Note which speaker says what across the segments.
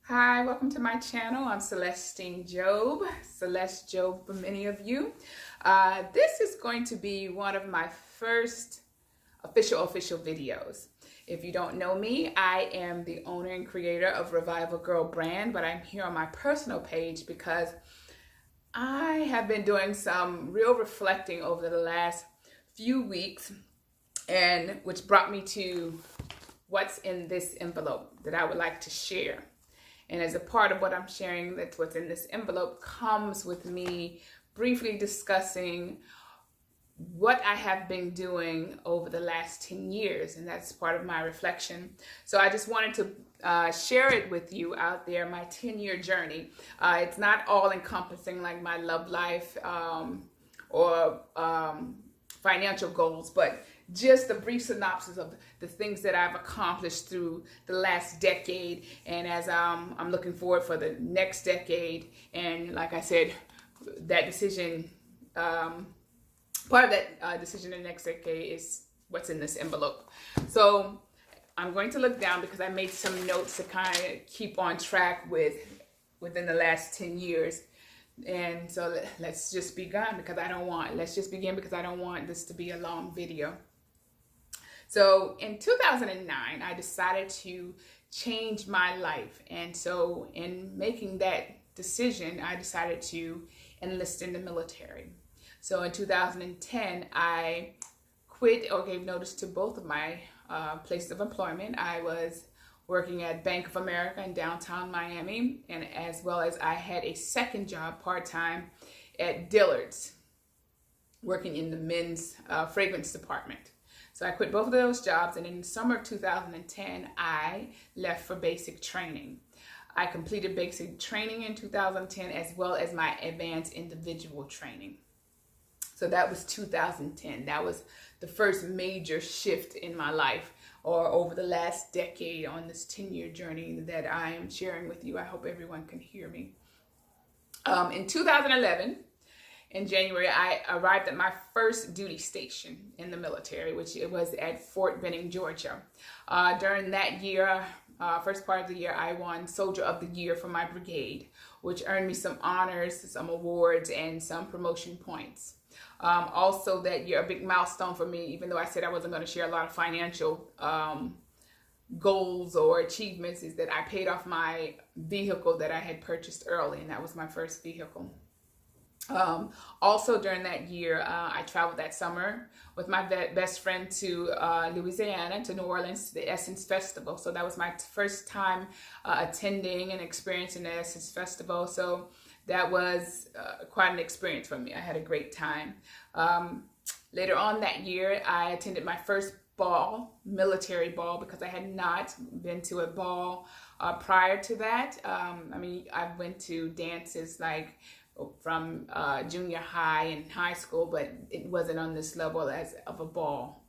Speaker 1: Hi, welcome to my channel. I'm Celestine Job, Celeste Job for many of you. This is going to be one of my first official videos. If you don't know me, I am the owner and creator of Revival Girl brand, but I'm here on my personal page because I have been doing some real reflecting over the last few weeks, and which brought me to what's in this envelope that I would like to share. And as a part of what I'm sharing, that's what's in this envelope, comes with me briefly discussing what I have been doing over the last 10 years. And that's part of my reflection. So I just wanted to share it with you out there, my 10-year journey. It's not all encompassing like my love life or financial goals, but just a brief synopsis of the things that I've accomplished through the last decade, and as I'm looking forward for the next decade. And like I said, that decision, part of that decision in the next decade is what's in this envelope. So I'm going to look down because I made some notes to kind of keep on track within the last 10 years. And so let's just begin because I don't want this to be a long video. So in 2009, I decided to change my life. And so in making that decision, I decided to enlist in the military. So in 2010, I quit or gave notice to both of my places of employment. I was working at Bank of America in downtown Miami, and as well as I had a second job part-time at Dillard's, working in the men's fragrance department. So I quit both of those jobs, and in the summer of 2010, I left for basic training. I completed basic training in 2010 as well as my advanced individual training. So that was 2010. That was the first major shift in my life, or over the last decade on this 10-year journey that I am sharing with you. I hope everyone can hear me. In 2011, in January, I arrived at my first duty station in the military, which it was at Fort Benning, Georgia. During that year, first part of the year, I won Soldier of the Year for my brigade, which earned me some honors, some awards, and some promotion points. Also that year, a big milestone for me, even though I said I wasn't going to share a lot of financial goals or achievements, is that I paid off my vehicle that I had purchased early, and that was my first vehicle. Also during that year, I traveled that summer with my best friend to Louisiana, to New Orleans, to the Essence Festival. So that was my first time attending and experiencing the Essence Festival. So that was quite an experience for me. I had a great time. Later on that year, I attended my first ball, military ball, because I had not been to a ball prior to that. I mean, I went to dances like from junior high and high school, but it wasn't on this level as of a ball.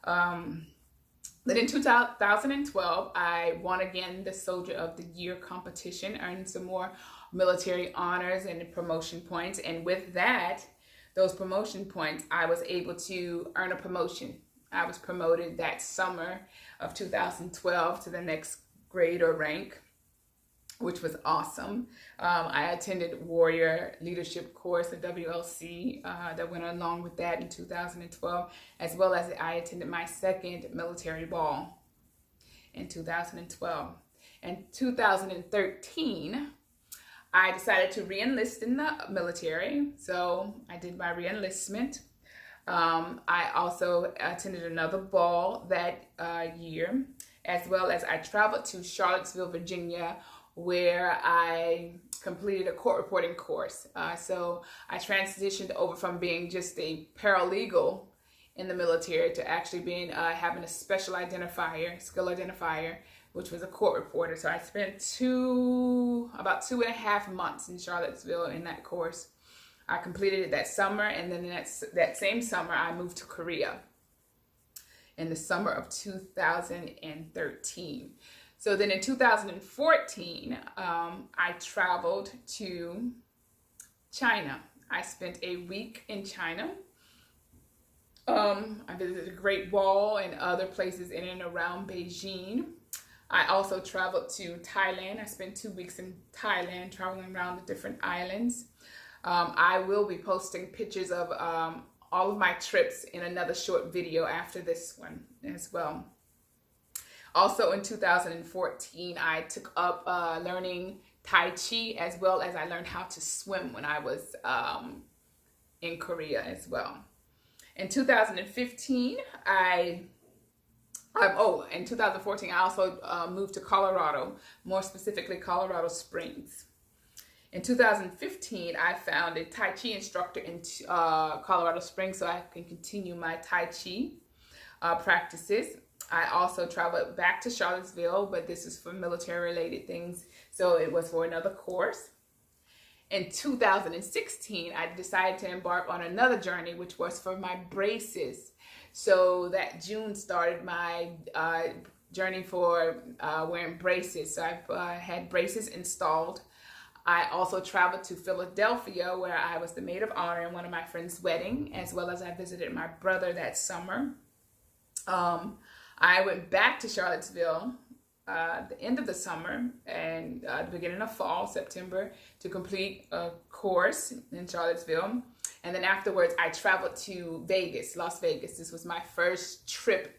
Speaker 1: Then in 2012, I won again the Soldier of the Year competition, earning some more military honors and promotion points. And with that, those promotion points, I was able to earn a promotion. I was promoted that summer of 2012 to the next grade or rank, which was awesome. I attended Warrior Leadership Course, the WLC, that went along with that in 2012, as well as I attended my second military ball in 2012. In 2013, I decided to re-enlist in the military, so I did my re-enlistment. I also attended another ball that year, as well as I traveled to Charlottesville, Virginia, where I completed a court reporting course. So I transitioned over from being just a paralegal in the military to actually being having a special identifier, skill identifier, which was a court reporter. So I spent about 2.5 months in Charlottesville in that course. I completed it that summer, and then that same summer I moved to Korea in the summer of 2013. So then in 2014, I traveled to China. I spent a week in China. I visited the Great Wall and other places in and around Beijing. I also traveled to Thailand. I spent 2 weeks in Thailand traveling around the different islands. I will be posting pictures of all of my trips in another short video after this one as well. Also in 2014, I took up learning Tai Chi, as well as I learned how to swim when I was in Korea as well. In 2015, in 2014, I also moved to Colorado, more specifically Colorado Springs. In 2015, I found a Tai Chi instructor in Colorado Springs so I can continue my Tai Chi practices. I also traveled back to Charlottesville, but this is for military-related things, so it was for another course. In 2016, I decided to embark on another journey, which was for my braces. So that June started my journey for wearing braces. So I've had braces installed. I also traveled to Philadelphia, where I was the maid of honor in one of my friend's wedding, as well as I visited my brother that summer. I went back to Charlottesville at the end of the summer and the beginning of fall, September, to complete a course in Charlottesville. And then afterwards, I traveled to Vegas, Las Vegas. This was my first trip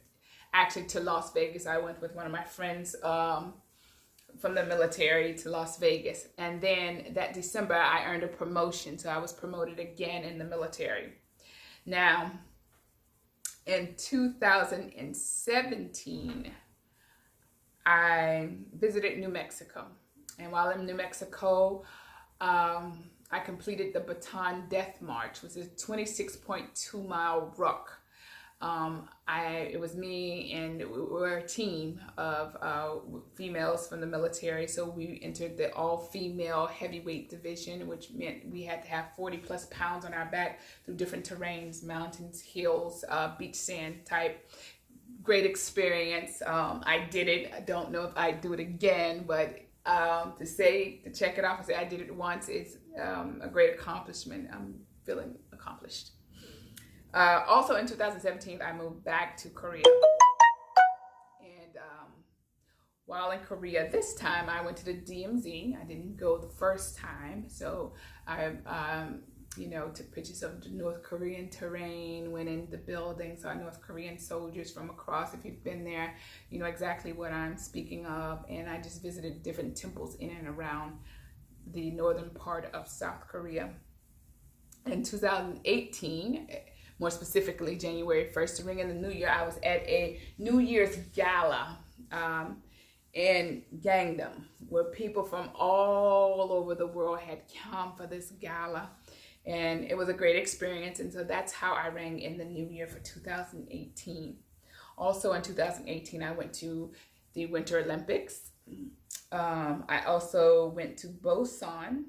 Speaker 1: actually to Las Vegas. I went with one of my friends from the military to Las Vegas. And then that December, I earned a promotion. So I was promoted again in the military. Now, in 2017, I visited New Mexico. And while in New Mexico, I completed the Baton Death March, which is a 26.2 mile ruck. It was me, and we were a team of females from the military. So we entered the all-female heavyweight division, which meant we had to have 40 plus pounds on our back through different terrains, mountains, hills, beach sand type. Great experience. I did it. I don't know if I'd do it again, but to check it off and say I did it once is a great accomplishment. I'm feeling accomplished. Also in 2017, I moved back to Korea. And while in Korea this time, I went to the DMZ. I didn't go the first time. So I, took pictures of the North Korean terrain, went in the building, saw North Korean soldiers from across. If you've been there, you know exactly what I'm speaking of. And I just visited different temples in and around the northern part of South Korea. In 2018, more specifically January 1st, to ring in the new year, I was at a New Year's gala in Gangnam, where people from all over the world had come for this gala. And it was a great experience. And so that's how I rang in the new year for 2018. Also in 2018, I went to the Winter Olympics. I also went to Busan,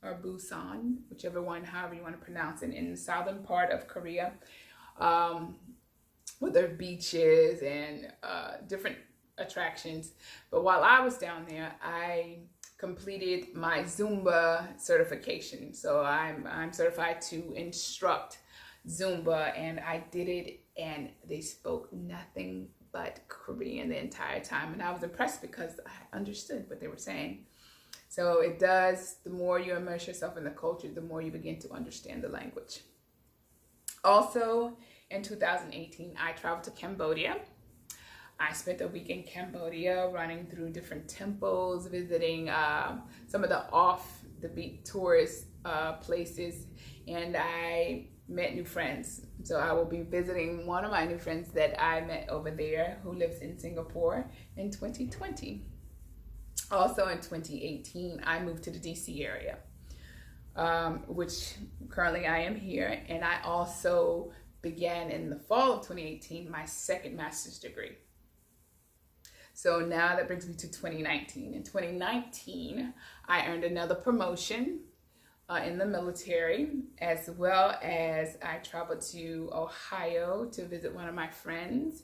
Speaker 1: or Busan, whichever one, however you want to pronounce it, in the southern part of Korea, with their beaches and different attractions. But while I was down there, I completed my Zumba certification. So I'm certified to instruct Zumba, and I did it, and they spoke nothing but Korean the entire time. And I was impressed because I understood what they were saying. So it does, the more you immerse yourself in the culture, the more you begin to understand the language. Also, in 2018, I traveled to Cambodia. I spent a week in Cambodia running through different temples, visiting some of the off-the-beat tourist places, and I met new friends. So I will be visiting one of my new friends that I met over there who lives in Singapore in 2020. Also in 2018, I moved to the DC area, which currently I am here. And I also began in the fall of 2018, my second master's degree. So now that brings me to 2019. In 2019, I earned another promotion in the military, as well as I traveled to Ohio to visit one of my friends.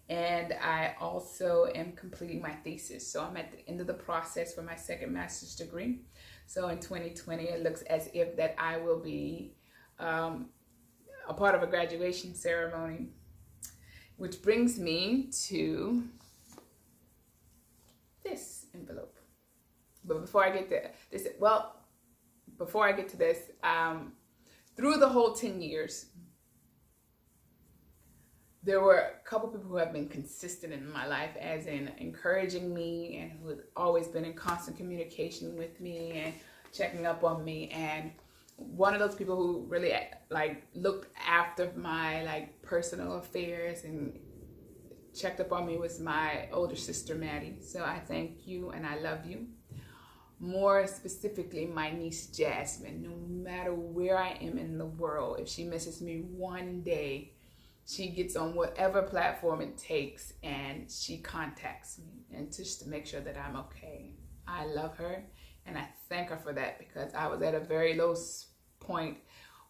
Speaker 1: And I also am completing my thesis. So I'm at the end of the process for my second master's degree. So in 2020, it looks as if that I will be a part of a graduation ceremony, which brings me to But before I get to this, before I get to this, through the whole 10 years, there were a couple people who have been consistent in my life, as in encouraging me, and who have always been in constant communication with me and checking up on me. And one of those people who really like looked after my like personal affairs and checked up on me was my older sister, Maddie. So I thank you and I love you. More specifically, my niece, Jasmine. No matter where I am in the world, if she misses me one day, she gets on whatever platform it takes and she contacts me, and just to make sure that I'm okay. I love her and I thank her for that, because I was at a very low point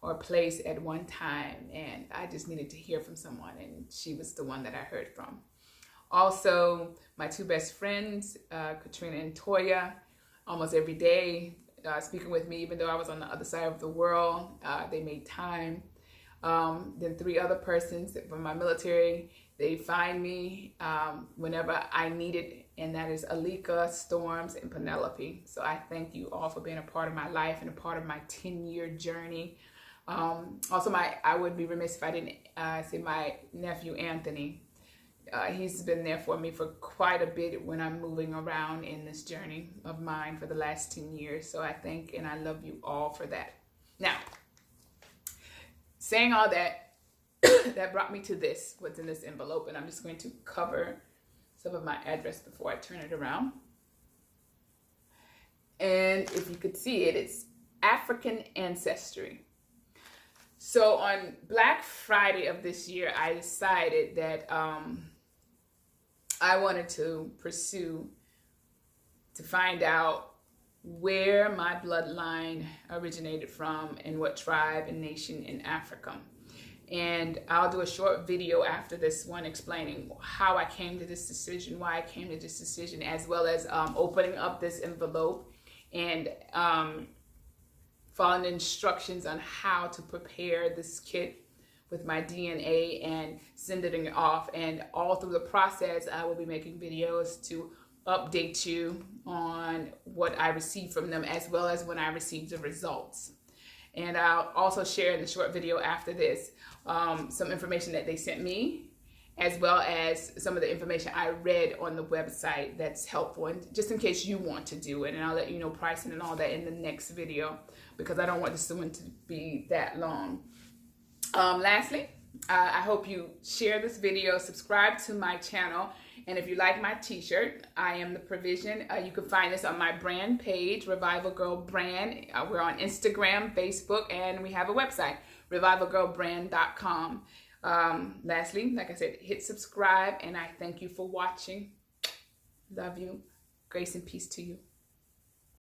Speaker 1: or place at one time and I just needed to hear from someone, and she was the one that I heard from. Also, my two best friends, Katrina and Toya, almost every day speaking with me, even though I was on the other side of the world. They made time. Then 3 other persons from my military, they find me whenever I need it, and that is Alika, Storms, and Penelope. So I thank you all for being a part of my life and a part of my 10-year journey. Also, I would be remiss if I didn't say my nephew, Anthony. He's been there for me for quite a bit when I'm moving around in this journey of mine for the last 10 years. So I thank and I love you all for that. Now, saying all that, that brought me to this, what's in this envelope, and I'm just going to cover some of my address before I turn it around. And if you could see it, it's African Ancestry. So on Black Friday of this year, I decided that I wanted to pursue to find out where my bloodline originated from and what tribe and nation in Africa. And I'll do a short video after this one explaining how I came to this decision, why I came to this decision, as well as opening up this envelope and following instructions on how to prepare this kit with my DNA and sending it off. And all through the process, I will be making videos to update you on what I received from them, as well as when I received the results. And I'll also share in the short video after this some information that they sent me, as well as some of the information I read on the website that's helpful, and just in case you want to do it. And I'll let you know pricing and all that in the next video, because I don't want this one to be that long. Lastly, I hope you share this video, subscribe to my channel, and if you like my t-shirt, I am the provision. You can find this on my brand page, Revival Girl Brand. We're on Instagram, Facebook, and we have a website, revivalgirlbrand.com. Lastly, like I said, hit subscribe, and I thank you for watching. Love you. Grace and peace to you.